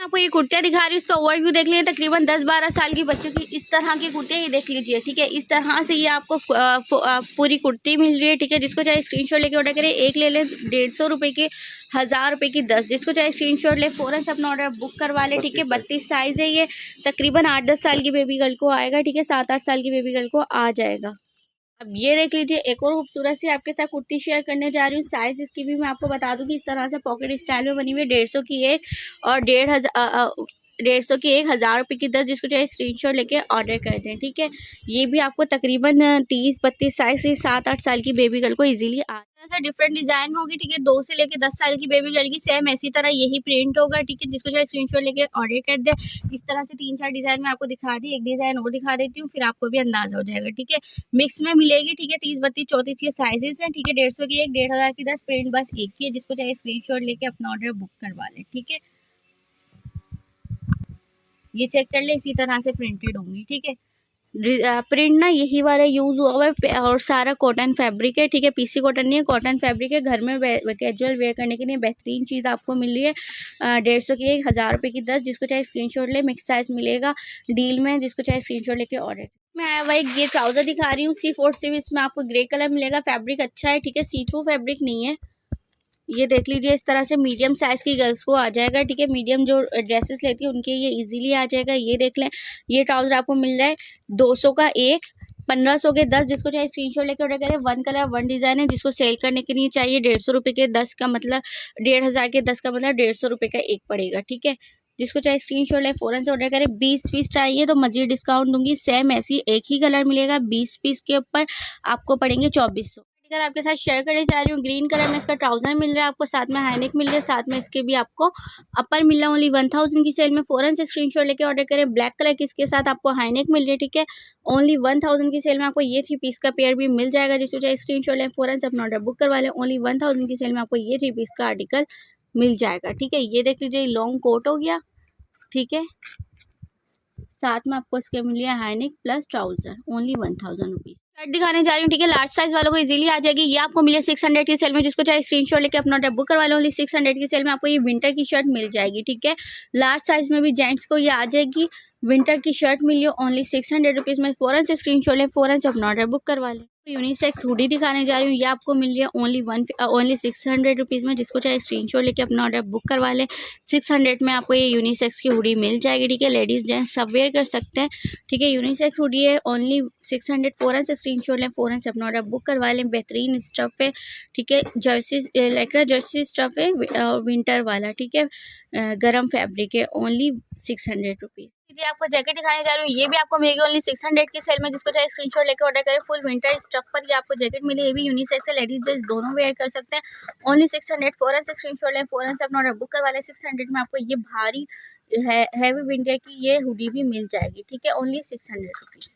आपको ये कुर्तियाँ दिखा रही हूँ, इसका ओवरव्यू देख लीजिए। तकरीबन 10-12 साल की बच्चों की इस तरह की कुर्तियाँ ये देख लीजिए, ठीक है। इस तरह से ये आपको पूरी कुर्ती मिल रही है, ठीक है। जिसको चाहे स्क्रीनशॉट लेके ऑर्डर करें, एक ले लें 150 रुपये की, 1000 रुपये की 10। जिसको चाहे स्क्रीनशॉट ले फ़ौरन से अपना ऑर्डर बुक करवा ले, ठीक है। 32 साइज़ है ये, तकरीबन 8-10 साल की बेबी गर्ल को आएगा, ठीक है। 7-8 साल की बेबी गर्ल को आ जाएगा। अब ये देख लीजिए, एक और खूबसूरत सी आपके साथ कुर्ती शेयर करने जा रही हूँ। साइज़ इसकी भी मैं आपको बता दूँ कि इस तरह से पॉकेट स्टाइल में बनी हुई है। 150 की एक और 150 की एक, 1000 रुपये की 10। जिसको चाहे स्क्रीनशॉट लेके ऑर्डर कर दें, ठीक है। ये भी आपको तकरीबन 30-32 साइज से 7-8 साल की बेबी गर्ल को इजीली आ जाएगा। डिफरेंट डिजाइन में होगी, ठीक है। 2 से लेके 10 साल की बेबी गर्ल की सेम इसी तरह यही प्रिंट होगा, ठीक है। जिसको चाहे स्क्रीनशॉट लेके ऑर्डर कर दे। इस तरह से 3-4 डिजाइन में आपको दिखा दी, एक डिजाइन और दिखा देती हूँ, फिर आपको भी अंदाजा हो जाएगा, ठीक है। मिक्स में मिलेगी, ठीक है। 30, 32, 34 ये साइजेस हैं, ठीक है। 150 की एक, 1500 की 10, प्रिंट बस एक ही है। जिसको चाहे स्क्रीनशॉट लेके अपना ऑर्डर बुक करवा लें, ठीक है। ये चेक कर ले, इसी तरह से प्रिंटेड होंगी, ठीक है। प्रिंट ना यही वाला यूज़ हुआ हुआ है और सारा कॉटन फैब्रिक है, ठीक है। पीसी कॉटन नहीं है, कॉटन फैब्रिक है। घर में कैजुअल वेयर करने के लिए बेहतरीन चीज़ आपको मिल रही है। 150 की एक, 1000 रुपये की 10। जिसको चाहे स्क्रीनशॉट ले, मिक्स साइज मिलेगा डील में। जिसको चाहे स्क्रीनशॉट लेके ऑर्डर। मैं वही ये ट्राउज़र दिखा रही हूँ, सिर्फ और सिर्फ इसमें आपको ग्रे कलर मिलेगा। फैब्रिक अच्छा है, ठीक है। सी थ्रू फैब्रिक नहीं है। ये देख लीजिए, इस तरह से मीडियम साइज़ की गर्ल्स को आ जाएगा, ठीक है। मीडियम जो ड्रेसेस लेती है उनके ये इजीली आ जाएगा। ये देख लें, ये ट्राउज़र आपको मिल रहा है 200 का एक, 1500 के 10। जिसको चाहे स्क्रीनशॉट लेकर ऑर्डर करें। 1 कलर 1 डिज़ाइन है। जिसको सेल करने के लिए चाहिए 150 रुपये के 10 का मतलब 1500 के 10 का मतलब 150 रुपये का एक पड़ेगा, ठीक है। जिसको चाहे स्क्रीनशॉट ले, फ़ौरन से ऑर्डर करें। 20 पीस चाहिए तो मज़ीद डिस्काउंट दूंगी। सेम ऐसी एक ही कलर मिलेगा, 20 पीस के ऊपर आपको पड़ेंगे 2400। आपके साथ शेयर करने जा रही हूँ, ग्रीन कलर में इसका ट्राउजर मिल रहा है आपको, साथ में हाईनेक मिल रहा है, साथ में इसके भी आपको अपर मिल रहा है। ओनली 1000 की सेल में फ़ौरन से स्क्रीनशॉट लेके ऑर्डर करें। ब्लैक कलर की इसके साथ आपको हाईनेक मिल रही है, ठीक है। ओनली 1000 की सेल में आपको ये 3 पीस का पेयर भी मिल जाएगा। जिसको चाहे स्क्रीनशॉट लें, फ़ौरन से अपना ऑर्डर बुक करवा लें। ओनली 1000 की सेल में आपको ये 3 पीस का आर्टिकल मिल जाएगा, ठीक है। ये देख लीजिए, लॉन्ग कोट हो गया, ठीक है। साथ में आपको इसके मिल रहा है high neck plus trouser, only 1000 rupees. Shirt दिखाने जा रही हूँ, ठीक है। लार्ज साइज वालों को इजीली आ जाएगी। ये आपको मिले 600 की सेल में। जिसको चाहे स्क्रीनशॉट लेके अपना ऑर्डर बुक करवा लो। ओनली 600 की सेल में आपको ये विंटर की शर्ट मिल जाएगी, ठीक है। लार्ज साइज में भी जेंट्स को ये आ जाएगी। विंटर की शर्ट मिली ओनली 600 रुपीज़ में। फ़ौरन से स्क्रीनशॉट लें, फ़ौरन से अपना ऑर्डर बुक करवा लें। यूनिसेक्स हुडी दिखाने जा रही हूँ। ये आपको मिल रही है ओनली 600 रुपीज़ में। जिसको चाहे स्क्रीनशॉट लेके अपना ऑर्डर बुक करवा लें। 600 में आपको ये यूनिसेक्स की हुडी मिल जाएगी, ठीक है। लेडीज़ जेंट्स सब वेयर कर सकते हैं, ठीक है। यूनिसेक्स हुडी है, ओनली 600। फ़ौरन से स्क्रीनशॉट लें, फ़ौरन से अपना ऑर्डर बुक करवा लें। बेहतरीन स्टफ़ है, ठीक है। जर्सी लेकर जर्सी स्टफ़ है, विंटर वाला, ठीक है। गरम फैब्रिक है, ओनली 600 रुपीज़। जी आपको जैकेट दिखाने जा रही हूँ। ये भी आपको मिलेगी ओनली 600 की सेल में। जिसको चाहे स्क्रीनशॉट लेकर ऑर्डर करें। फुल विंटर स्टफ पर ये आपको जैकेट मिली। ये भी यूनिसेक्स है, लेडीज जेंट्स दोनों वेयर कर सकते हैं। ओनली 600। फ़ौरन से स्क्रीनशॉट लें, फ़ौरन से अपना ऑर्डर बुक करवा लें। 600 में आपको ये भारी हैवी विंटर की ये हुडी भी मिल जाएगी, ठीक है। Only 600 rupees.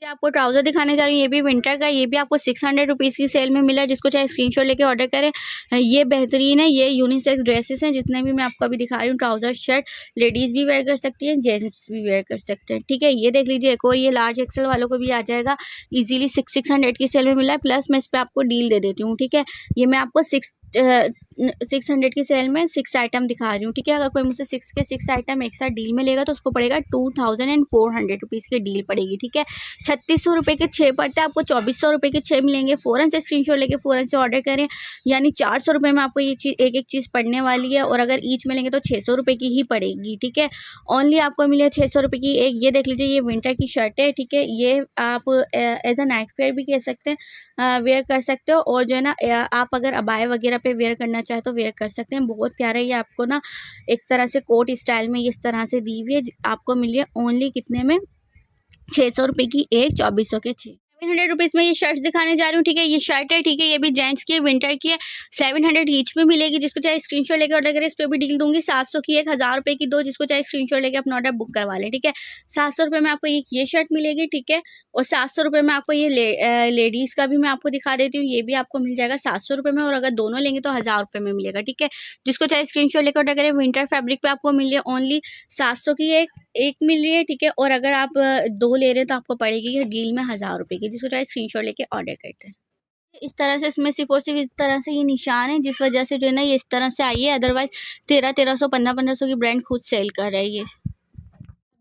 ये आपको ट्राउज़र दिखाने जा रही हूँ। ये भी विंटर का, ये भी आपको 600 रुपीज़ की सेल में मिला है। जिसको चाहे स्क्रीनशॉट लेके ऑर्डर करें। ये बेहतरीन है, ये यूनिसेक्स ड्रेसेस हैं जितने भी मैं आपको अभी दिखा रही हूँ। ट्राउज़र शर्ट लेडीज़ भी वेयर कर सकती हैं, जेंट्स भी वेयर कर सकते हैं, ठीक है। ये देख लीजिए, एक और ये लार्ज एक्सेल वालों को भी आ जाएगा ईजिली। 600 की सेल में मिला है, प्लस मैं इस पर आपको डील दे देती हूँ, ठीक है। ये मैं आपको 600 की सेल में 6 आइटम दिखा रही हूँ, ठीक है। अगर कोई मुझसे 6 के 6 आइटम एक साथ डील में लेगा तो उसको पड़ेगा 2400 रुपीज़ की डील पड़ेगी, ठीक है। 3600 रुपये के 6 पड़ते हैं, आपको 2400 रुपये के 6 मिलेंगे। फ़ौरन से स्क्रीनशॉट लेके फ़ौरन से ऑर्डर करें। यानी 400 रुपये में आपको ये चीज़ एक चीज़ पड़ने वाली है। और अगर ईच में लेंगे तो 600 रुपये की ही पड़ेगी, ठीक है। ओनली आपको मिले 600 रुपये की एक। ये देख लीजिए, ये विंटर की शर्ट है, ठीक है। ये आप एज अ नाइट वेयर भी कह सकते हैं, वेयर कर सकते हो। और जो है ना, आप अगर अबाया वगैरह पे वेयर करना चाहे तो वेयर कर सकते हैं। बहुत प्यारा, ये आपको ना एक तरह से कोट स्टाइल में इस तरह से दी हुई है। आपको मिली है ओनली कितने में, 600 रुपये की एक, 2400 के 6। 700 रुपीज़ में ये शर्ट्स दिखाने जा रही हूँ, ठीक है। ये शर्ट है, ठीक है। ये भी जेंट्स की है, विंटर की है। 700 ईच में मिलेगी। जिसको चाहे स्क्रीनशॉट लेकर ऑर्डर करें, इस पर भी डील दूंगी। 700 की एक, 1000 रुपये की दो। जिसको चाहे स्क्रीनशॉट लेकर अपना ऑर्डर बुक करवा लें, ठीक है। 700 रुपये में आपको ये शर्ट मिलेगी, ठीक है। और 700 रुपये में आपको ये लेडीज़ का भी मैं आपको दिखा देती हूँ। ये भी आपको मिल जाएगा 700 रुपये में। और अगर दोनों लेंगे तो 1000 रुपये में मिलेगा, ठीक है। जिसको चाहे स्क्रीनशॉट लेकर ऑर्डर करें। विंटर फैब्रिक पे आपको मिल रही है ओनली 700 की एक मिल रही है, ठीक है। और अगर आप 2 ले रहे हैं तो आपको पड़ेगी डील में 1000 रुपये की। जिसको चाहे स्क्रीनशॉट लेके ऑर्डर करते हैं। इस तरह से इसमें सिर्फ और सिर्फ इस तरह से ये निशान है, जिस वजह से जो है ना ये इस तरह से आई है, अदरवाइज 1300 1500 की ब्रांड खुद सेल कर रहा है ये।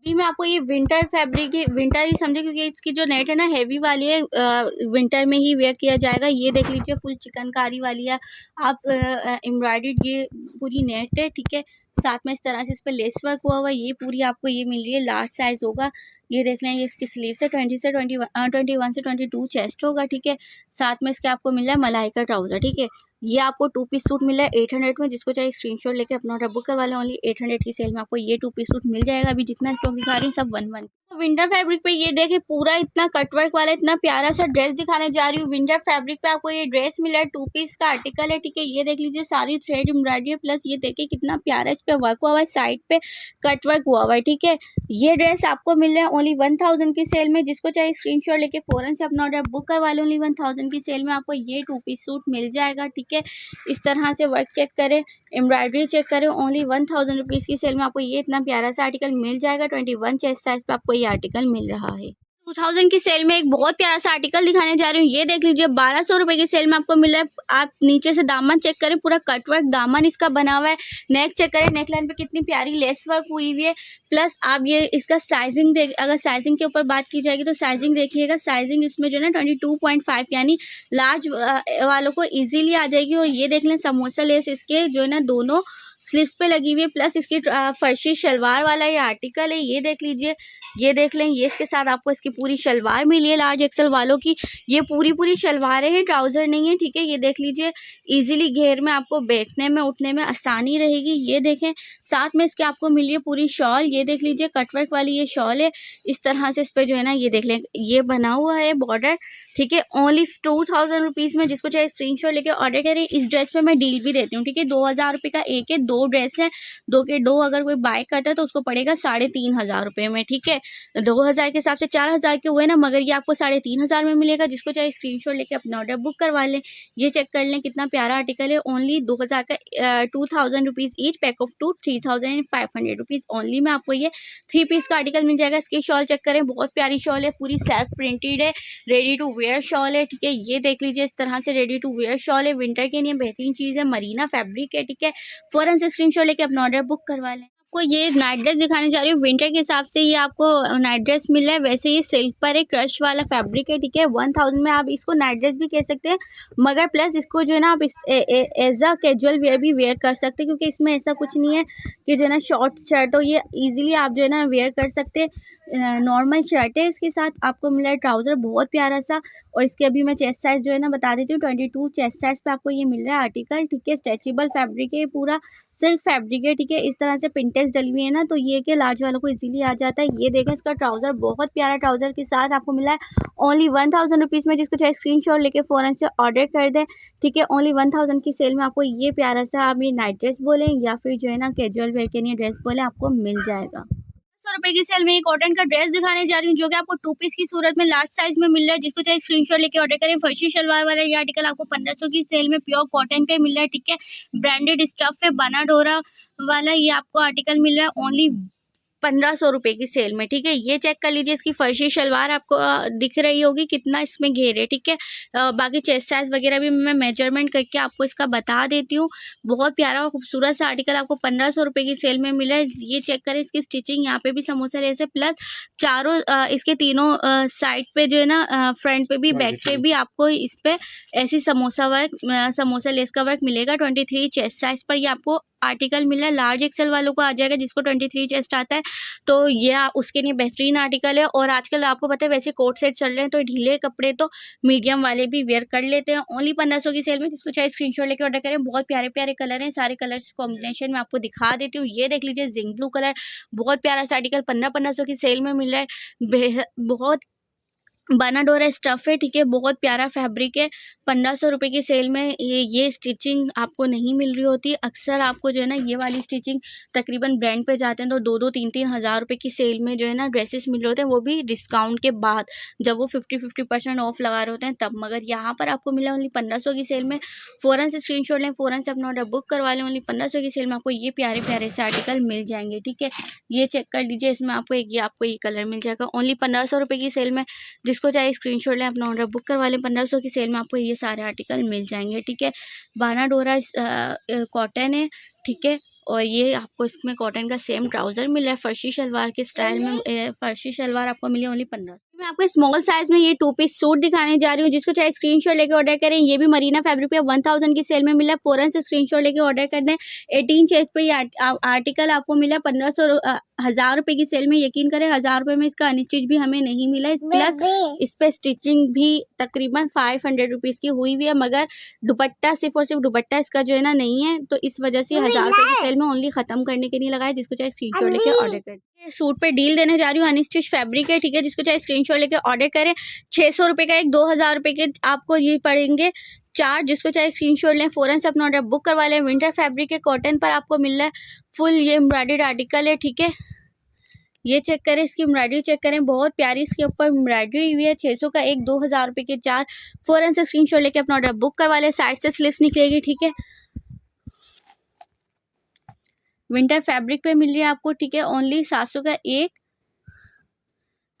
अभी मैं आपको ये विंटर फैब्रिक की विंटर ही समझे, क्योंकि इसकी जो नेट है ना हैवी वाली है, विंटर में ही वेयर किया जाएगा। ये देख लीजिए फुल चिकनकारी वाली है, आप एम्ब्रॉयडर्ड ये पूरी नेट है, ठीक है। साथ में इस तरह से इस पर लेस वर्क हुआ हुआ है, ये पूरी आपको ये मिल रही है, लार्ज साइज होगा। ये देख लें, ये इसकी स्लीव से 21 से 22 चेस्ट होगा, ठीक है। साथ में इसके आपको मिल रहा है मलाई का ट्राउजर, ठीक है। ये आपको 2 पीस सूट मिला है 800 में, जिसको चाहिए स्क्रीनशॉट लेके अपना ऑर्डर बुक करवा लें। ओनली 800 की सेल में आपको ये 2 पीस सूट मिल जाएगा। अभी जितना स्टॉक दिखा रही हूँ सब 1-1। तो विंटर फैब्रिक पे ये देखिए पूरा इतना कटवर्क वाला इतना प्यारा सा ड्रेस दिखाने जा रही हूँ। विंटर फैब्रिक पे आपको ये ड्रेस मिला है, 2 पीस का आर्टिकल है, ठीक है। ये देख लीजिए सारी थ्रेड एम्ब्रॉयडरी है, प्लस ये देखिए कितना प्यारा इस पे वर्क हुआ हुआ है, साइड पे कट वर्क हुआ हुआ है, ठीक है। ये ड्रेस आपको मिल रहा है ओनली 1000 की सेल में, जिसको चाहिए स्क्रीनशॉट लेके फौरन से अपना ऑर्डर बुक करवा लो। ओनली 1000 की सेल में आपको ये 2 पीस सूट मिल जाएगा, ठीक है। इस तरह से वर्क चेक करें, एम्ब्रॉयडरी चेक करें, ओनली 1000 रुपीज़ की सेल में आपको ये इतना प्यारा सा आर्टिकल मिल जाएगा। 21 चेस्ट साइज पे आपको ये आर्टिकल मिल रहा है। 2000 की सेल में एक बहुत प्यारा सा आर्टिकल दिखाने जा रही हूँ। ये देख लीजिए 1200 रुपए की सेल में आपको मिल रहा है। आप नीचे से दामन चेक करें, पूरा कटवर्क दामन इसका बना हुआ है। नेक चेक करें, नेक लाइन पे कितनी प्यारी लेस वर्क हुई हुई है। प्लस आप ये इसका साइजिंग देख, अगर साइजिंग के ऊपर बात की जाएगी तो साइजिंग देखिएगा, साइजिंग इसमें जो है ना 22.5 यानी लार्ज वालों को इजीली आ जाएगी। और ये देख लें समोसा लेस इसके जो है ना दोनों स्लीव्स पे लगी हुई है, प्लस इसकी फर्शी शलवार वाला ये आर्टिकल है। ये देख लीजिए, ये देख लें, ये इसके साथ आपको इसकी पूरी शलवार मिली है लार्ज एक्सल वालों की। ये पूरी शलवारें हैं, ट्राउजर नहीं है, ठीक है। ये देख लीजिए इजीली घेर में आपको बैठने में उठने में आसानी रहेगी। ये देखें, साथ में इसके आपको मिली है पूरी शॉल। ये देख लीजिए कटवर्क वाली ये शॉल है, इस तरह से इस पर जो है ना ये देख लें ये बना हुआ है बॉर्डर, ठीक है। ओनली 2000 रुपीज़ में, जिसको चाहे स्क्रीनशॉट लेके ऑर्डर करें। इस ड्रेस पे मैं डील भी देती हूँ, ठीक है। 2000 रुपये का एक है, 2 ड्रेस है, 2 के 2 अगर कोई बाय करता है तो उसको पड़ेगा 3500 रुपये में, ठीक है। 2000 के हिसाब से 4000 के हुए ना, मगर ये आपको 3500 में मिलेगा। जिसको चाहे स्क्रीनशॉट लेके अपना ऑर्डर बुक करवा लें। ये चेक कर लें कितना प्यारा आर्टिकल है। ओनली 2000 का 2000 rupees each, pack of 2 3500 rupees only में आपको ये 3 पीस का आर्टिकल मिल जाएगा। इसकी शॉल चेक करें, बहुत प्यारी शॉल है, पूरी सेल्फ प्रिंटेड है, रेडी टू वेयर शॉल है, ठीक है। ये देख लीजिए इस तरह से रेडी टू वेयर शॉल है, विंटर के लिए बेहतरीन चीज़ है, मरीना फैब्रिक है, ठीक है। फौरन से स्क्रीनशॉट लेके अपना ऑर्डर बुक करवा लें। आपको ये नाइट ड्रेस दिखाने जा रही हूँ। विंटर के हिसाब से ये आपको नाइट ड्रेस मिल रहा है। वैसे ये सिल्क पर एक क्रश वाला फैब्रिक है, ठीक है। 1000 में आप इसको नाइट ड्रेस भी कह सकते हैं, मगर प्लस इसको जो है ना आप एज अ कैजुअल वेयर भी वेयर कर सकते हैं, क्योंकि इसमें ऐसा कुछ नहीं है कि जो है ना शॉर्ट शर्ट हो। ये इजीली आप जो है ना वेयर कर सकते हैं। नॉर्मल शर्ट है, इसके साथ आपको मिला है ट्राउज़र बहुत प्यारा सा। और इसके अभी मैं चेस्ट साइज़ जो है ना बता देती हूँ, 22 चेस्ट साइज़ पे आपको ये मिल रहा है आर्टिकल, ठीक है। स्ट्रेचेबल फैब्रिक है, पूरा सिल्क फैब्रिक है, ठीक है। इस तरह से पिंटेक्स डली हुई है ना, तो ये कि लार्ज वालों को इजीली आ जाता है। ये देखें इसका ट्राउज़र बहुत प्यारा ट्राउज़र के साथ आपको मिला है ओनली 1000 रुपीज़ में। जिसको चाहे स्क्रीनशॉट लेके फ़ौरन से ऑर्डर कर दें, ठीक है। ओनली 1000 की सेल में आपको ये प्यारा सा, आप ये नाइट ड्रेस बोलें या फिर जो है ना कैजुअल वेयर के लिए ड्रेस बोलें, आपको मिल जाएगा। 100 रुपए की सेल में एक कॉटन का ड्रेस दिखाने जा रही हूँ, जो कि आपको 2 पीस की सूरत में लार्ज साइज में मिल रहा है। जिसको चाहे स्क्रीनशॉट लेके ऑर्डर करें। फर्शी शलवार वाला ये आर्टिकल आपको 1500 की सेल में प्योर कॉटन पे मिल रहा है, ठीक है। ब्रांडेड स्टफ पे बना डोरा वाला ये आपको आर्टिकल मिल रहा है ओनली 1500 रुपए की सेल में, ठीक है। ये चेक कर लीजिए, इसकी फर्शी शलवार आपको दिख रही होगी कितना इसमें घेर है, ठीक है। बाकी चेस्ट साइज वगैरह भी मैं मेजरमेंट करके आपको इसका बता देती हूँ। बहुत प्यारा और खूबसूरत सा आर्टिकल आपको 1500 रुपए की सेल में मिला है। ये चेक करें, इसकी स्टिचिंग यहाँ पे भी समोसा लेस है, प्लस चारों इसके तीनों साइड पे जो है ना फ्रंट पे भी बैक पे भी आपको इस पे ऐसी समोसा लेस का वर्क मिलेगा। 23 चेस्ट साइज पर ये आपको आर्टिकल मिला है। लार्ज एक्सेल वालों को आ जाएगा, जिसको 23 चेस्ट आता है, तो ये उसके लिए बेहतरीन आर्टिकल है। और आजकल आपको पता है वैसे कोट सेट चल रहे हैं, तो ढीले कपड़े तो मीडियम वाले भी वेयर कर लेते हैं। ओनली 1500 की सेल में। जिसको चाहे स्क्रीनशॉट लेके ऑर्डर करें। बहुत प्यारे प्यारे कलर हैं, सारे कलर्स कॉम्बिनेशन में आपको दिखा देती हूँ। ये देख लीजिए जिंक ब्लू कलर, बहुत प्यारा सा आर्टिकल 1500 की सेल में मिल रहा है। बहुत बना डोरा स्टफ है, ठीक है। बहुत प्यारा फैब्रिक है। 1500 रुपये की सेल में ये स्टिचिंग आपको नहीं मिल रही होती। अक्सर आपको जो है ना ये वाली स्टिचिंग तकरीबन ब्रांड पे जाते हैं तो 2-2 3-3 हज़ार रुपये की सेल में जो है ना ड्रेसेस मिल रहे होते हैं, वो भी डिस्काउंट के बाद, जब वो 50% ऑफ लगा रहे होते हैं तब। मगर यहाँ पर आपको मिला ओनली 1500 की सेल में। फ़ौरन से स्क्रीनशॉट लें, फ़ौरन से अपना ऑर्डर बुक करवा लें। ओनली 1500 की सेल में आपको ये प्यारे प्यारे से आर्टिकल मिल जाएंगे, ठीक है। ये चेक कर लीजिए, इसमें आपको ये कलर मिल जाएगा ओनली 1500 रुपये की सेल में। जिस जिसको चाहे स्क्रीनशॉट लें, अपना ऑर्डर बुक करवा लें। 1500 की सेल में आपको ये सारे आर्टिकल मिल जाएंगे, ठीक है। बानाडोरा कॉटन है, ठीक है। और ये आपको इसमें कॉटन का सेम ट्राउज़र मिला है फर्शी शलवार के स्टाइल में। फर्शी शलवार आपको मिली ओनली 1500। मैं आपको स्मॉल साइज़ में ये 2 पीस सूट दिखाने जा रही हूँ, जिसको चाहे स्क्रीनशॉट लेके ऑर्डर करें। ये भी मरीना फैब्रिक पे 1000 की सेल में मिला है, फ़ौरन से स्क्रीनशॉट लेके ऑर्डर कर दें। 18 चेस्ट पे ये आर्टिकल आपको मिला 1500 1000 रुपये की सेल में। यकीन करें 1000 रुपये में इसका अनस्टिच भी हमें नहीं मिला, प्लस इस पर स्टिचिंग भी तकरीबन 500 रुपीज़ की हुई हुई है, मगर दुपट्टा सिर्फ और सिर्फ दुपट्टा इसका जो है ना नहीं है, तो इस वजह से 1000 रुपये की सेल में ओनली ख़त्म करने के लिए लगाया। जिसको चाहे स्क्रीनशॉट लेके ऑर्डर कर दें। सूट पे डील देने जा रही हूँ, अनस्टिच फैब्रिक है, ठीक है। जिसको चाहे स्क्रीनशॉट लेके ऑर्डर करें। 600 रुपये का एक, 2000 रुपये के आपको ये पड़ेंगे 4। जिसको चाहे स्क्रीनशॉट लें, फ़ौरन से अपना ऑर्डर बुक करवा लें। विंटर फैब्रिक है, कॉटन पर आपको मिल रहा है, फुल ये एम्ब्रॉयडर्ड आर्टिकल है, ठीक है। ये चेक करें, इसकी एम्ब्रॉयडरी चेक करें, बहुत प्यारी इसके ऊपर एम्ब्रॉयडरी हुई है। 600 का एक, 2000 रुपये के 4। फ़ौरन से स्क्रीनशॉट लेके अपना ऑर्डर बुक करवा लें। साइड से स्लीव्स निकलेगी, ठीक है। विंटर फैब्रिक पे मिल रही है आपको, ठीक है, ओनली 700 का एक,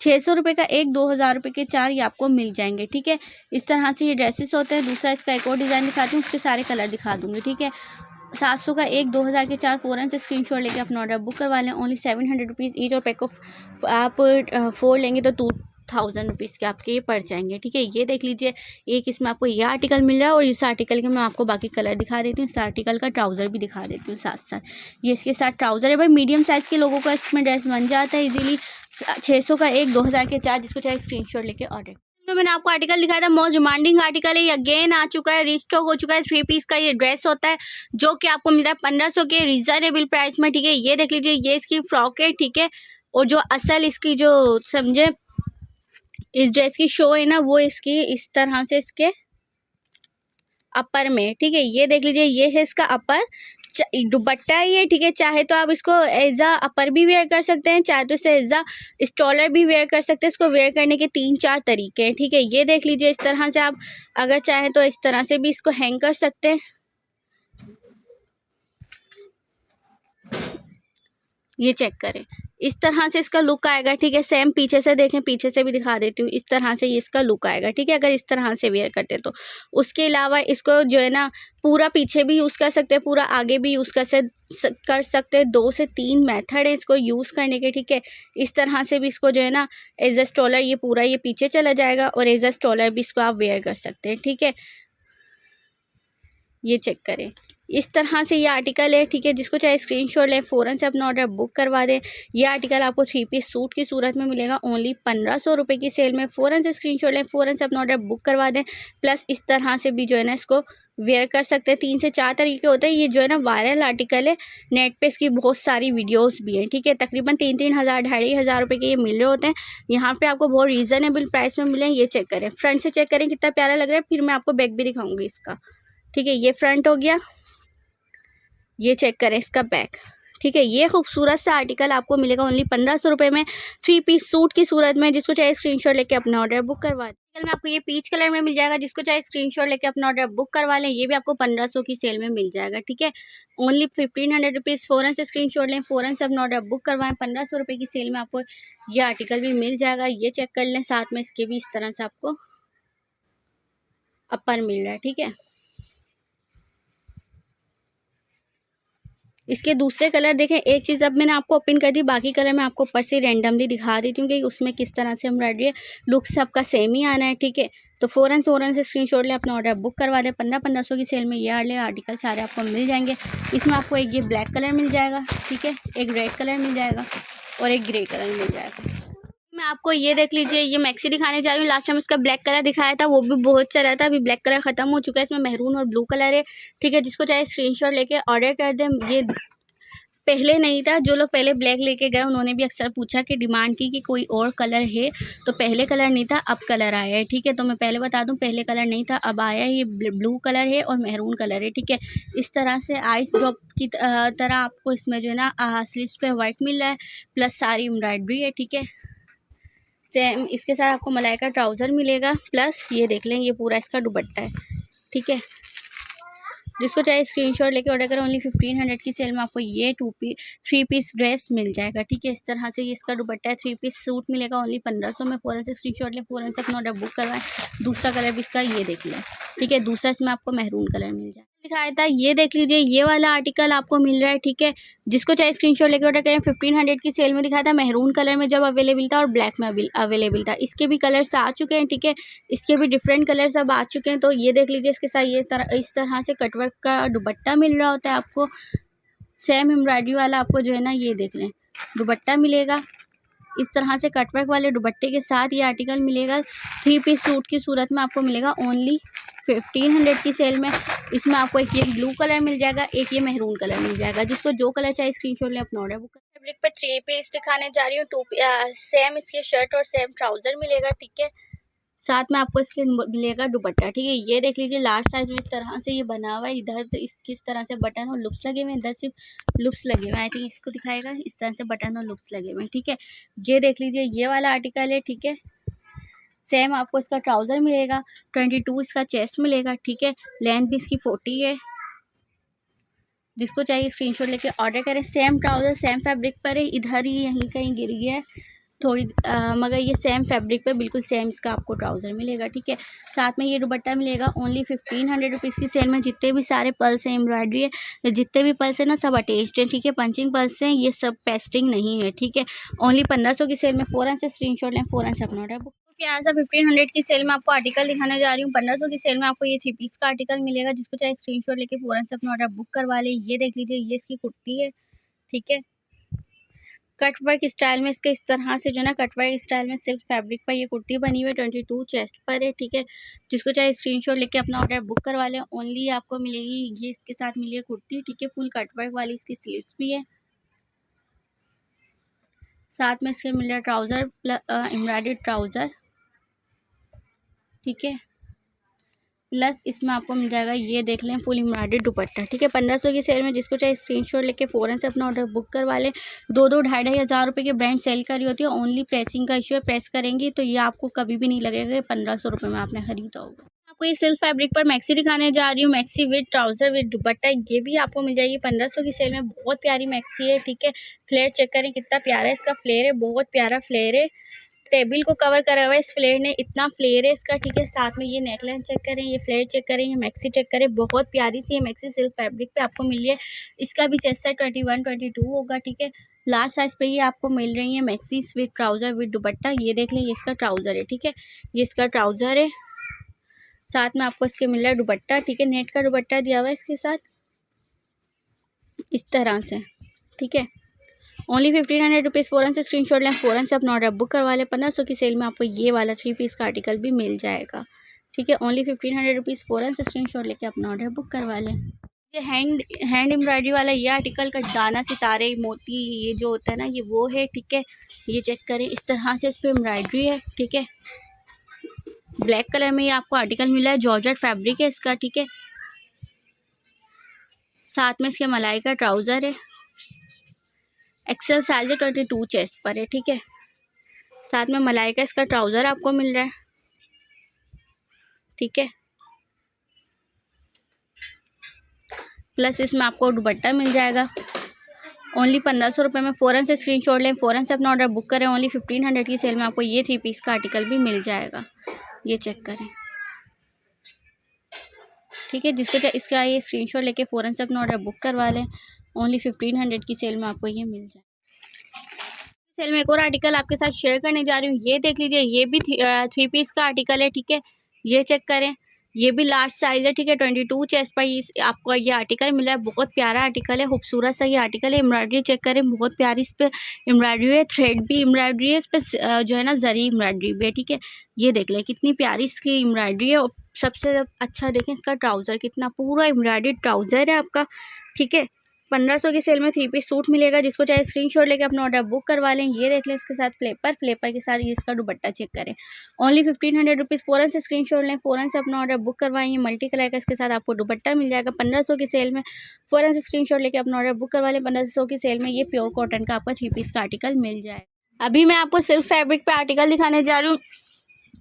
600 रुपये का एक, 2000 रुपये के 4 ये आपको मिल जाएंगे, ठीक है। इस तरह से ये ड्रेसेस होते हैं। दूसरा इसका एक और डिज़ाइन दिखाती हूँ, उसके सारे कलर दिखा दूँगी, ठीक है। 700 का एक, 2000 के 4। फ़ौरन से स्क्रीनशॉट लेके अपना ऑर्डर बुक करवा लें। ओनली 700 रुपीज़ ईच, और पैक ऑफ आप 4 लेंगे तो 2000 रुपीज़ के आपके ये पड़ जाएंगे, ठीक है। ये देख लीजिए, एक इसमें आपको ये आर्टिकल मिल रहा है, और इस आर्टिकल के मैं आपको बाकी कलर दिखा देती हूँ। इस आर्टिकल का ट्राउज़र भी दिखा देती हूँ साथ साथ। ये इसके साथ ट्राउज़र है भाई, मीडियम साइज़ के लोगों का इसमें ड्रेस बन जाता है इजीली। 600 का एक, 2000 के 4। जिसको चाहे स्क्रीनशॉट लेके ऑर्डर। तो मैंने आपको आर्टिकल दिखाया था, मोस्ट डिमांडिंग आर्टिकल है, ये अगेन आ चुका है, रिस्टॉक हो चुका है। 3 पीस का ये ड्रेस होता है, जो कि आपको मिलता है 1500 के रिजनेबल प्राइस में, ठीक है। ये देख लीजिए, ये इसकी फ्रॉक है, ठीक है। और जो असल इसकी जो समझे इस ड्रेस की शो है ना, वो इसकी इस तरह से इसके अपर में, ठीक है। ये देख लीजिए, ये है इसका अपर दुपट्टा है ये, ठीक है। चाहे तो आप इसको एज आ अपर भी वेयर कर सकते हैं, चाहे तो इसे एज आ स्टॉलर भी वेयर कर सकते हैं। इसको वेयर करने के 3-4 तरीके हैं, ठीक है। ये देख लीजिए, इस तरह से आप अगर चाहें तो इस तरह से भी इसको हैंग कर सकते हैं। ये चेक करें, इस तरह से इसका लुक आएगा, ठीक है। सेम पीछे से देखें, पीछे से भी दिखा देती हूँ। इस तरह से ये इसका लुक आएगा, ठीक है, अगर इस तरह से वेयर करते तो। उसके अलावा इसको जो है ना पूरा पीछे भी यूज़ कर सकते हैं, पूरा आगे भी यूज़ कर सकते हैं। 2 से 3 मेथड है इसको यूज़ करने के, ठीक है। इस तरह से भी इसको जो है ना एज अ स्टॉलर ये पूरा ये पीछे चला जाएगा, और एज अ स्टॉलर भी इसको आप वेयर कर सकते हैं, ठीक है। ये चेक करें, इस तरह से ये आर्टिकल है, ठीक है। जिसको चाहे स्क्रीनशॉट लें, फ़ौरन से अपना ऑर्डर बुक करवा दें। ये आर्टिकल आपको 3 पीस सूट की सूरत में मिलेगा ओनली 1500 रुपये की सेल में। फ़ौरन से स्क्रीनशॉट लें, फ़ौरन से अपना ऑर्डर बुक करवा दें। प्लस इस तरह से भी जो है ना इसको वेयर कर सकते हैं। 3 से 4 तरीके होते हैं। ये जो है ना वायरल आर्टिकल है, नेट पे इसकी बहुत सारी वीडियोस भी हैं, ठीक है। तकरीबन 3-3 हज़ार 2,500 रुपये के ये मिल रहे होते हैं। यहाँ पे आपको बहुत रीज़नेबल प्राइस में मिले हैं। ये चेक करें, फ्रंट से चेक करें कितना प्यारा लग रहा है। फिर मैं आपको बैक भी दिखाऊंगी इसका, ठीक है। ये फ्रंट हो गया, ये चेक करें इसका बैक, ठीक है। ये खूबसूरत सा आर्टिकल आपको मिलेगा ओनली 1500 रुपये में, 3 पीस सूट की सूरत में। जिसको चाहे स्क्रीनशॉट लेके अपना ऑर्डर बुक करवा दें। कल में आपको ये पीच कलर में मिल जाएगा। जिसको चाहे स्क्रीनशॉट लेके अपना ऑर्डर बुक करवा लें। ये भी आपको 1500 की सेल में मिल जाएगा, ठीक है। Only 1500 rupees. फ़ौरन से स्क्रीनशॉट लें, फ़ौरन से अपना ऑर्डर बुक करवाएं। 1500 रुपये की सेल में आपको ये आर्टिकल भी मिल जाएगा। ये चेक कर लें, साथ में इसके भी इस तरह से आपको अपर मिल रहा है, ठीक है। इसके दूसरे कलर देखें। एक चीज़ अब मैंने आपको ओपन कर दी, बाकी कलर मैं आपको ऊपर से रैंडमली दिखा देती हूँ कि उसमें किस तरह से एम्ब्रॉयडरी है। लुक सबका सेम ही आना है, ठीक है। तो फ़ौरन से स्क्रीनशॉट लें, अपना ऑर्डर बुक करवा दें। 1500 की सेल में ये वाले आर्टिकल सारे आपको मिल जाएंगे। इसमें आपको एक ये ब्लैक कलर मिल जाएगा, ठीक है, एक रेड कलर मिल जाएगा, और एक ग्रे कलर मिल जाएगा। मैं आपको ये देख लीजिए, ये मैक्सी दिखाने जा रही हूँ। लास्ट टाइम इसका ब्लैक कलर दिखाया था, वो भी बहुत चला था। अभी ब्लैक कलर ख़त्म हो चुका है, इसमें मैरून और ब्लू कलर है, ठीक है। जिसको चाहे स्क्रीनशॉट लेके ऑर्डर कर दें। ये पहले नहीं था, जो लोग पहले ब्लैक लेके गए उन्होंने भी अक्सर पूछा कि डिमांड की कि कोई और कलर है, तो पहले कलर नहीं था, अब कलर आया है, ठीक है। तो मैं पहले बता दूं, पहले कलर नहीं था, अब आया है। ये ब्लू कलर है और मैरून कलर है, ठीक है। इस तरह से आइस ड्रॉप की तरह आपको इसमें जो है ना स्लीव्स पे वाइट मिल रहा है, प्लस सारी एम्ब्रॉयडरी है, ठीक है। सेम इसके साथ आपको मलाई का ट्राउज़र मिलेगा, प्लस ये देख लें, ये पूरा इसका दुपट्टा है, ठीक है। जिसको चाहे स्क्रीनशॉट लेके ऑर्डर करें। ओनली 1500 की सेल में आपको ये 3 पीस ड्रेस मिल जाएगा, ठीक है। इस तरह से ये इसका दुपट्टा है, 3 पीस सूट मिलेगा ओनली 1500 में। फ़ौरन से स्क्रीनशॉट लें, फ़ौरन से अपना ऑर्डर बुक करवाएं। दूसरा कलर भी इसका ये देख लें, ठीक है। दूसरा इसमें आपको मैरून कलर मिल जाए दिखाया था, ये देख लीजिए, ये वाला आर्टिकल आपको मिल रहा है, ठीक है। जिसको चाहे स्क्रीनशॉट लेके ऑर्डर करें। 1500 की सेल में दिखाया था, मैरून कलर में जब अवेलेबल था और ब्लैक में अवेलेबल था। इसके भी कलर्स आ चुके हैं, ठीक है। इसके भी डिफरेंट कलर्स अब आ चुके हैं। तो ये देख लीजिए, इसके साथ इस तरह से कटवर्क का दुपट्टा मिल रहा होता है आपको। सेम एम्ब्रॉयडरी वाला आपको जो है ना, ये देख लें, दुपट्टा मिलेगा। इस तरह से कटवर्क वाले दुपट्टे के साथ ये आर्टिकल मिलेगा। 3 पीस सूट की सूरत में आपको मिलेगा ओनली 1500 की सेल में। इसमें आपको एक ये ब्लू कलर मिल जाएगा, एक ये मैरून कलर मिल जाएगा। जिसको जो कलर चाहिए स्क्रीनशॉट ले अपना ऑर्डर बुक कर। फैब्रिक पर 3 पीस दिखाने जा रही हूँ। सेम इसके शर्ट और सेम ट्राउजर मिलेगा, ठीक है। साथ में आपको इसके मिलेगा दुपट्टा, ठीक है। ये देख लीजिए, लार्ज साइज में इस तरह से ये बना हुआ है। इधर किस तरह से बटन और लुप्स लगे हुए हैं, इधर सिर्फ लुप्स लगे हुए हैं। आई थिंक इसको दिखाएगा, इस तरह से बटन और लुप्स लगे हुए हैं, ठीक है। ये देख लीजिए, ये वाला आर्टिकल है, ठीक है। सेम आपको इसका ट्राउजर मिलेगा, 22 इसका चेस्ट मिलेगा, ठीक है। लेंथ भी इसकी 40 है। जिसको चाहिए स्क्रीनशॉट लेके ऑर्डर करें। सेम ट्राउजर सेम फैब्रिक पर है, इधर ही यहीं कहीं गिर गया है थोड़ी, मगर ये सेम फैब्रिक पे बिल्कुल सेम इसका आपको ट्राउज़र मिलेगा, ठीक है। साथ में ये दुपट्टा मिलेगा ओनली 1500 रुपीज़ की सेल में। जितने भी सारे पर्ल्स हैं, एम्ब्रॉयडरी है, जितने भी पर्ल्स हैं ना, सब अटैच्ड है, ठीक है। पंचिंग पर्ल्स हैं, ये सब पेस्टिंग नहीं है, ठीक है। ओनली 1500 की सेल में। फ़ौरन से स्क्रीनशॉट लें, फ़ौरन से अपना ऑर्डर बुक। प्यार सा 1500 की सेल में आपको आर्टिकल दिखाने जा रही हूँ। 1500 की सेल में आपको ये 3 पीस का आर्टिकल मिलेगा। जिसको चाहे स्क्रीनशॉट लेके फ़ौरन से अपना ऑर्डर बुक करवा ले। ये देख लीजिए, ये इसकी कुर्ती है, ठीक है। कट वर्क स्टाइल में इसके इस तरह से जो है ना, कट वर्क स्टाइल में सिल्क फैब्रिक पर ये कुर्ती बनी हुई है। 22 चेस्ट पर है, ठीक है। जिसको चाहे स्क्रीनशॉट लेके अपना ऑर्डर बुक करवा लें। ओनली आपको मिलेगी ये इसके साथ मिली है कुर्ती, ठीक है। फुल कट वर्क वाली इसकी स्लीव्स भी है। साथ में इसके मिल रहा है ट्राउज़र, एम्ब्रॉयडर्ड ट्राउज़र, ठीक है। प्लस इसमें आपको मिल जाएगा, ये देख लें, फुल एम्ब्रॉयडर्ड दुपट्टा, ठीक है। 1500 की सेल में। जिसको चाहे स्क्रीनशॉट लेके फ़ौरन से अपना ऑर्डर बुक करवा लें। 2-2 ढाई हज़ार रुपये की ब्रांड सेल करी होती है। ओनली प्रेसिंग का इशू है, प्रेस करेंगी तो ये आपको कभी भी नहीं लगेगा कि 1500 रुपये में आपने ख़रीदा होगा। आपको ये सिल्क फैब्रिक पर मैक्सी दिखाने जा रही हूँ। मैक्सी विद ट्राउज़र विद दुपट्टा, ये भी आपको मिल जाएगी 1500 की सेल में। बहुत प्यारी मैक्सी है, ठीक है। फ्लेयर चेक करें कितना प्यारा है इसका फ्लेयर है, बहुत प्यारा फ्लेयर है। टेबल को कवर करा हुआ है इस फ्लेयर ने, इतना फ्लेयर है इसका, ठीक है। साथ में ये नेकलाइन चेक करें, ये फ्लेयर चेक करें, ये मैक्सी चेक करें, बहुत प्यारी सी ये मैक्सी सिल्क फैब्रिक पे आपको मिली है। इसका भी चेस्ट साइज 21-22 होगा, ठीक है। लार्ज साइज पे ये आपको मिल रही है मैक्सी विद ट्राउज़र विद दुपट्टा। ये देख लें, ये इसका ट्राउज़र है, ठीक है। ये इसका ट्राउज़र है। साथ में आपको इसके मिल रहा है दुपट्टा, ठीक है। नेट का दुपट्टा दिया हुआ है इसके साथ इस तरह से, ठीक है। Only 1500 rupees. फ़ौरन से स्क्रीनशॉट लें, फ़ौरन से अपना ऑर्डर बुक करवा लें। 1500 की सेल में आपको ये वाला 3 पीस का आर्टिकल भी मिल जाएगा, ठीक है। Only 1500 rupees. फ़ौरन से स्क्रीनशॉट लेके अपना ऑर्डर बुक करवा लें। ये हैंड एम्ब्रॉयडरी वाला ये आर्टिकल का दाना, सितारे, मोती, ये जो होता है ना, ये वो है, ठीक है। ये चेक करें, इस तरह से इस पर एम्ब्रॉयडरी है, ठीक है। ब्लैक कलर में ये आपको आर्टिकल मिला है। जॉर्जेट फैब्रिक है इसका, ठीक है। साथ में इसके मलाई का ट्राउज़र है, एक्सेल साइज है, 22 चेस्ट पर है, ठीक है। साथ में मलाई का इसका ट्राउज़र आपको मिल रहा है, ठीक है। प्लस इसमें आपको दुपट्टा मिल जाएगा ओनली 1500 रुपये में। फ़ौरन से स्क्रीनशॉट लें, फ़ौरन से अपना ऑर्डर बुक करें। ओनली 1500 की सेल में आपको ये 3 पीस का आर्टिकल भी मिल जाएगा, ये चेक करें, ठीक है। जिसको इसका ये स्क्रीनशॉट लेके फ़ौरन से अपना ऑर्डर बुक करवा लें। ओनली 1500 की सेल में आपको ये मिल जाए। सेल में एक और आर्टिकल आपके साथ शेयर करने जा रही हूँ। ये देख लीजिए, ये भी 3 पीस का आर्टिकल है, ठीक है। ये चेक करें, ये भी लार्ज साइज़ है, ठीक है। 22 चेस्ट पर आपको ये आर्टिकल मिला है। बहुत प्यारा आर्टिकल है, खूबसूरत सा ये आर्टिकल है। एम्ब्रॉयडरी चेक करें, बहुत प्यारी इस पर एम्ब्रॉयडरी है। थ्रेड भी एम्ब्रॉयडरी है इस पर, जो है ना, जरी एम्ब्रॉयडरी भी है, ठीक है। ये देख लें कितनी प्यारी इसकी एम्ब्रॉयडरी है। और सबसे अच्छा देखें इसका ट्राउज़र, कितना पूरा एम्ब्रॉयडरी ट्राउज़र है आपका, ठीक है। 1500 की सेल में 3 पीस सूट मिलेगा। जिसको चाहे स्क्रीनशॉट लेके अपना ऑर्डर बुक करवा लें। ये देख लें इसके साथ फ्लेपर के साथ ये इसका दुपट्टा चेक करें। Only 1500 rupees. फ़ौरन से स्क्रीनशॉट लें, फ़ौरन से अपना ऑर्डर बुक करवाएं। मल्टी कलर का इसके साथ आपको दुपट्टा मिल जाएगा 1500 की सेल में। फ़ौरन से स्क्रीनशॉट लेके अपना ऑर्डर बुक करवा लें। 1500 की सेल में ये प्योर कॉटन का आपका 3 पीस का आर्टिकल मिल जाए। अभी मैं आपको सिल्क फैब्रिक पर आर्टिकल दिखाने जा रही हूँ।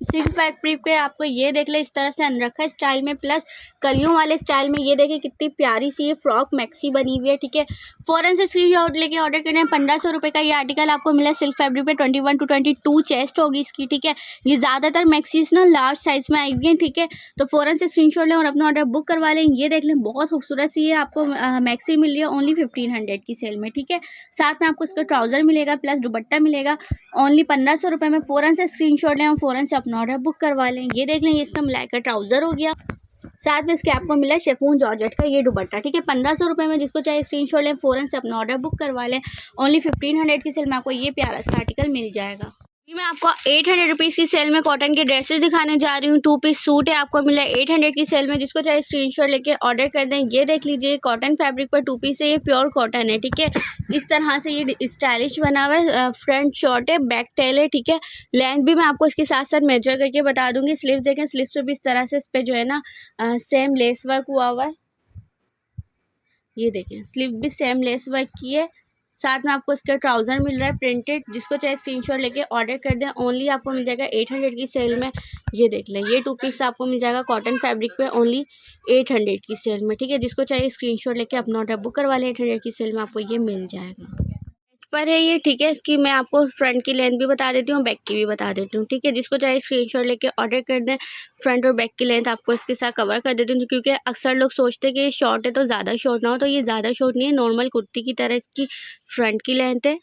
सिल्क फैब्रिक पे आपको ये देख ले, इस तरह से अनरखा स्टाइल में, प्लस कलियों वाले स्टाइल में। ये देखिए कितनी प्यारी सी ये फ्रॉक मैक्सी बनी हुई है, ठीक है। फ़ौरन से स्क्रीनशॉट लेके ऑर्डर करना है। 1500 रुपये का ये आर्टिकल आपको मिला सिल्क फैब्रिक पे। 21 to 22 चेस्ट होगी इसकी, ठीक है। ये ज़्यादातर मैक्सीज ना लार्ज साइज में आएगी हैं, ठीक है। तो फ़ौरन से स्क्रीनशॉट लें और अपना ऑर्डर बुक करवा लें। ये देख लें बहुत खूबसूरत सी ये आपको मैक्सी मिल रही है ओनली 1500 की सेल में, ठीक है। साथ में आपको इसका ट्राउज़र मिलेगा प्लस दुपट्टा मिलेगा ओनली 1500 रुपये में। फ़ौरन से स्क्रीनशॉट लें और फ़ौरन से अपना ऑर्डर बुक करवा लें। ये देख लें ये इसका मिलाकर ट्राउज़र हो गया, साथ में इसके आपको मिला शिफॉन जॉर्जेट का ये दुपट्टा, ठीक है। 1500 रुपये में। जिसको चाहिए स्क्रीनशॉट लें, फ़ौरन से अपना ऑर्डर बुक करवा लें। ओनली 1500 की सेल में आपको ये प्यारा सा आर्टिकल मिल जाएगा। मैं आपको 800 रुपीज़ की सेल में कॉटन के ड्रेसेस दिखाने जा रही हूँ। 2 पीस सूट है, आपको मिला 800 की सेल में। जिसको चाहे स्क्रीनशॉट लेके ऑर्डर कर दें। ये देख लीजिए कॉटन फैब्रिक पर 2 पीस है, ये प्योर कॉटन है, ठीक है। इस तरह से ये स्टाइलिश बना हुआ है। फ्रंट शॉर्ट है, बैक टेल है, ठीक है। लेंथ भी मैं आपको इसके साथ साथ मेजर करके बता दूंगी। स्लीव्स देखें, स्लीव्स पे भी इस तरह से इस पर जो है ना सेम लेस वर्क हुआ हुआ है। ये देखें स्लीव भी सेम लेस वर्क की है। साथ में आपको इसका ट्राउज़र मिल रहा है प्रिंटेड। जिसको चाहे स्क्रीनशॉट लेके ऑर्डर कर दें। ओनली आपको मिल जाएगा 800 की सेल में। ये देख लें ये 2 पीस आपको मिल जाएगा कॉटन फैब्रिक पे ओनली 800 की सेल में, ठीक है। जिसको चाहिए स्क्रीनशॉट लेके अपना ऑर्डर बुक करवा लें। 800 की सेल में आपको ये मिल जाएगा पर है ये, ठीक है। इसकी मैं आपको फ्रंट की लेंथ भी बता देती हूँ, बैक की भी बता देती हूँ, ठीक है। जिसको चाहे स्क्रीनशॉट लेके ऑर्डर कर दें। फ्रंट और बैक की लेंथ आपको इसके साथ कवर कर देती हूँ, क्योंकि अक्सर लोग सोचते हैं कि ये शॉर्ट है तो ज़्यादा शॉर्ट ना हो। तो ये ज़्यादा शॉर्ट नहीं है, नॉर्मल कुर्ती की तरह इसकी फ्रंट की लेंथ है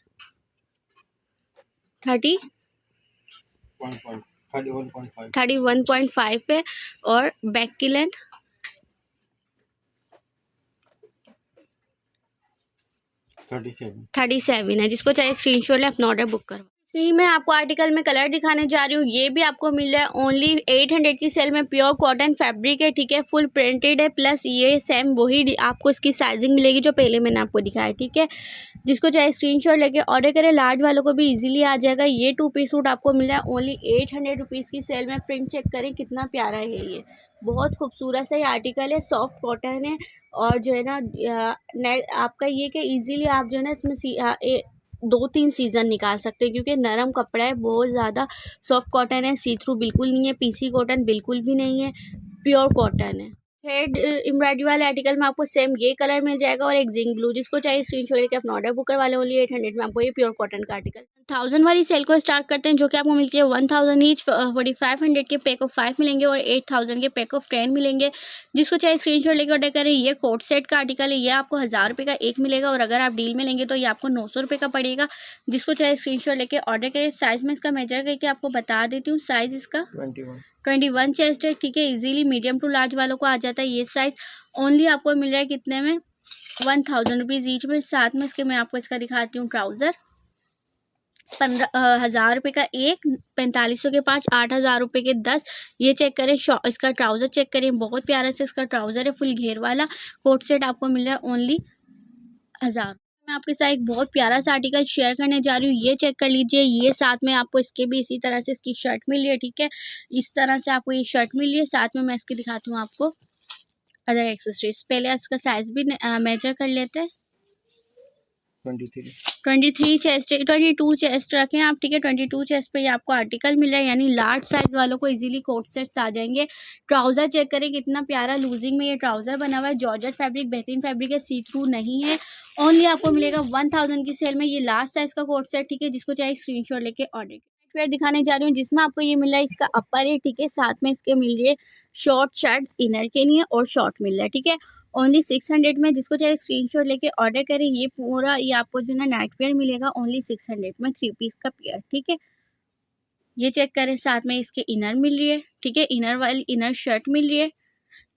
31.5 पे और बैक की लेंथ 37 है। जिसको चाहे स्क्रीनशॉट ले अपना ऑर्डर बुक करवा। मैं आपको आर्टिकल में कलर दिखाने जा रही हूँ। ये भी आपको मिल रहा है ओनली 800 की सेल में। प्योर कॉटन फैब्रिक है, ठीक है। फुल प्रिंटेड है, प्लस ये सेम वही आपको इसकी साइजिंग मिलेगी जो पहले मैंने आपको दिखाया, ठीक है। जिसको चाहे स्क्रीनशॉट लेके ऑर्डर करें। लार्ज वालों को भी इजीली आ जाएगा। ये 2 पीस सूट आपको मिल रहा है ओनली 800 रुपीज़ की सेल में। प्रिंट चेक करें कितना प्यारा है, ये बहुत खूबसूरत सा ये आर्टिकल है। सॉफ्ट कॉटन है और जो है ना आपका ये कि ईजीली आप जो है ना इसमें 2-3 सीज़न निकाल सकते हैं, क्योंकि नरम कपड़ा है, बहुत ज़्यादा सॉफ्ट कॉटन है। सी थ्रू बिल्कुल नहीं है, पीसी कॉटन बिल्कुल भी नहीं है, प्योर कॉटन है। हेड एम्ब्रॉयडरी वाले आर्टिकल में आपको सेम ये कलर मिल जाएगा और एक जिंक ब्लू। जिसको चाहिए स्क्रीनशॉट लेके अपना ऑर्डर बुक करवा लें। ओनली 800 में आपको ये प्योर कॉटन का आर्टिकल। 1000 वाली सेल को स्टार्ट करते हैं, जो कि आपको मिलती है 1000 ईच। 4500 के पैक ऑफ 5 मिलेंगे और 8000 के पैक ऑफ 10 मिलेंगे। जिसको चाहे स्क्रीनशॉट लेके ऑर्डर करें। ये कोट सेट का आर्टिकल है, ये आपको 1000 रुपये का एक मिलेगा और अगर आप डील में लेंगे तो ये आपको 900 रुपये का पड़ेगा। जिसको चाहे स्क्रीनशॉट लेके ऑर्डर करें। साइज़ में इसका मेजर करके आपको बता देती हूँ। साइज़ इसका 21 चेस्ट है, ठीक है। इजीली मीडियम टू लार्ज वालों को आ जाता है ये साइज़। ओनली आपको मिल रहा है कितने में, 1000 रुपीज़ ईच में। साथ में इसके मैं आपको इसका दिखाती हूँ ट्राउज़र। 1000 रुपये का एक, 4500 के 5, 8000 रुपये के 10। ये चेक करें इसका ट्राउज़र चेक करें, बहुत प्यारा से इसका ट्राउज़र है, फुल घेर वाला। कोट सेट आपको मिल रहा है ओनली 1000। मैं आपके साथ एक बहुत प्यारा सा आर्टिकल शेयर करने जा रही हूँ, ये चेक कर लीजिए। ये साथ में आपको इसके भी इसी तरह से इसकी शर्ट मिल रही है, ठीक है। इस तरह से आपको ये शर्ट मिल रही है। साथ में मैं इसकी दिखाती हूँ आपको अदर एक्सेसरीज। पहले इसका साइज़ भी मेजर कर लेते हैं। 23 चेस्ट, 22 चेस्ट रखें आप, ठीक है। 22 चेस्ट पे ये आपको आर्टिकल मिल रहा है, यानी लार्ज साइज वालों को इजीली कोट सेट्स आ जाएंगे। ट्राउज़र चेक करें कितना प्यारा लूजिंग में ये ट्राउज़र बना हुआ है। जॉर्जेट फैब्रिक, बेहतरीन फैब्रिक है, सी थ्रू नहीं है। ओनली आपको मिलेगा 1000 की सेल में ये लार्ज साइज का कोट सेट, ठीक है। जिसको चाहिए स्क्रीनशॉट लेके ऑर्डर फिर दिखाने जा रही हूँ, जिसमें आपको ये मिल रहा है इसका अपर है, ठीक है। साथ में इसके मिल रही है शॉर्ट शर्ट इनर के लिए और शॉर्ट मिल रहा है, ठीक है। ओनली 600 में। जिसको चाहे स्क्रीनशॉट लेके ऑर्डर करें। ये पूरा ये आपको जो ना नाइट वेयर मिलेगा ओनली 600 में, 3 पीस का पेयर, ठीक है। ये चेक करें। साथ में इसके इनर मिल रही है, ठीक है। इनर वाली इनर शर्ट मिल रही है।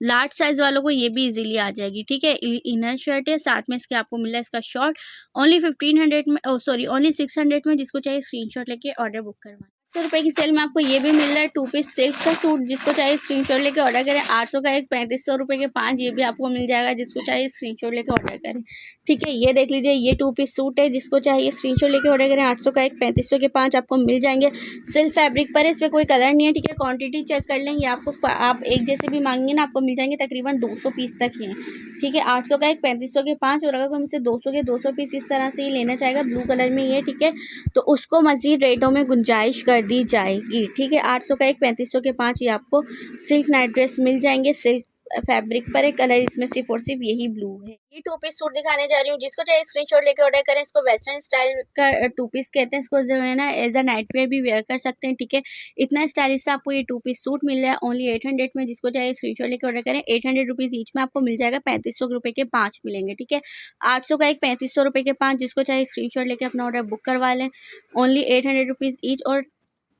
लार्ज साइज वालों को ये भी इजीली आ जाएगी, ठीक है। इनर शर्ट है, साथ में इसके आपको मिल रहा है इसका शॉर्ट ओनली 1500 में, ओनली 600 में। जिसको चाहिए स्क्रीनशॉट लेके ऑर्डर बुक करवाएं। 800 रुपये की सेल में आपको ये भी मिल रहा है 2 पीस सिल्क का सूट। जिसको चाहिए स्क्रीनशॉट लेके ऑर्डर करें। 800 का एक, 3500 रुपये के 5, ये भी आपको मिल जाएगा। जिसको चाहिए स्क्रीनशॉट लेके ऑर्डर करें, ठीक है। ये देख लीजिए ये 2 पीस सूट है। जिसको चाहिए स्क्रीनशॉट लेके ऑर्डर करें। 800 का एक, 3500 के 5 आपको मिल जाएंगे। सिल्क फैब्रिक पर है, इसमें कोई कलर नहीं है, ठीक है। क्वान्टिटी चेक कर लें, ये आपको आप एक जैसे भी मांगेंगे ना आपको मिल जाएंगे तकरीबन 200 पीस तक हैं, ठीक है। 800 का एक, 3500 के 5 और अगर कोई मुझसे 200 के 200 पीस इस तरह से ही लेना चाहेगा ब्लू कलर में ये, ठीक है, तो उसको मज़ीद रेटों में गुंजाइश कर दी जाएगी, ठीक है। 800 का एक, 3500 के 5 ये आपको सिल्क नाइट ड्रेस मिल जाएंगे। सिल्क फैब्रिक पर है। कलर इसमें सिर्फ और सिर्फ यही ब्लू है। ये टू पीस सूट दिखाने जा रही हूँ, जिसको चाहे स्क्रीनशॉट लेके ऑर्डर करें। इसको वेस्टर्न स्टाइल का टू पीस कहते हैं। इसको जो है ना एज अ नाइट वेयर भी वेयर कर सकते हैं, ठीक है। इतना स्टाइलिश से आपको ये टू पीस सूट मिल रहा है ओनली 800 में। जिसको चाहे स्क्रीनशॉट लेके ऑर्डर करें। 800 रुपीज़ ईच में आपको मिल जाएगा। 3500 रुपये के 5 मिलेंगे, ठीक है। 800 का एक, 3500 रुपये के 5। जिसको चाहे स्क्रीनशॉट लेके अपना ऑर्डर बुक करवा लें। ओनली 800 रुपीज़ ईच और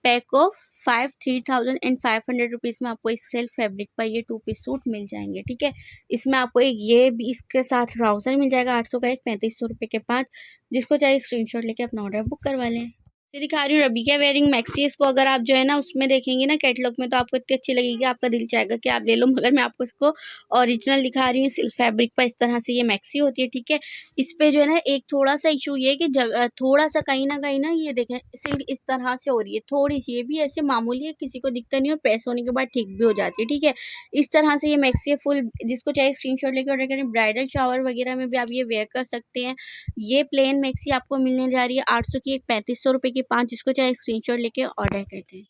पैक ऑफ 3500 में आपको इस सेल्फ फैब्रिक पर ये टू पीस सूट मिल जाएंगे, ठीक है। इसमें आपको एक ये भी इसके साथ ट्राउजर मिल जाएगा। 800 का एक, 3500 रुपये के 5। जिसको चाहे स्क्रीनशॉट लेके अपना ऑर्डर बुक करवा लें। ये दिखा रही हूँ रबीका वेयरिंग मैक्सी। इसको अगर आप जो है ना उसमें देखेंगे ना कैटलॉग में, तो आपको इतनी अच्छी लगेगी, आपका दिल चाहेगा कि आप ले लो। मगर मैं आपको इसको ओरिजिनल दिखा रही हूँ। सिल्क फैब्रिक पर इस तरह से ये मैक्सी होती है, ठीक है। इस पे जो है ना एक थोड़ा सा इशू ये है कि थोड़ा सा कहीं ना ये देखें सिल्क इस तरह से हो रही है थोड़ी सी। ये भी ऐसे मामूली है, किसी को दिखता नहीं और प्रेस होने के बाद ठीक भी हो जाती है, ठीक है। इस तरह से ये मैक्सी है फुल। जिसको चाहे स्क्रीनशॉट लेकर ऑर्डर करें। ब्राइडल शावर वगैरह में भी आप ये वेयर कर सकते हैं। ये प्लेन मैक्सी आपको मिलने जा रही है 800 की एक, 3500 रुपये की 5। जिसको चाहे स्क्रीनशॉट लेके ऑर्डर करते हैं।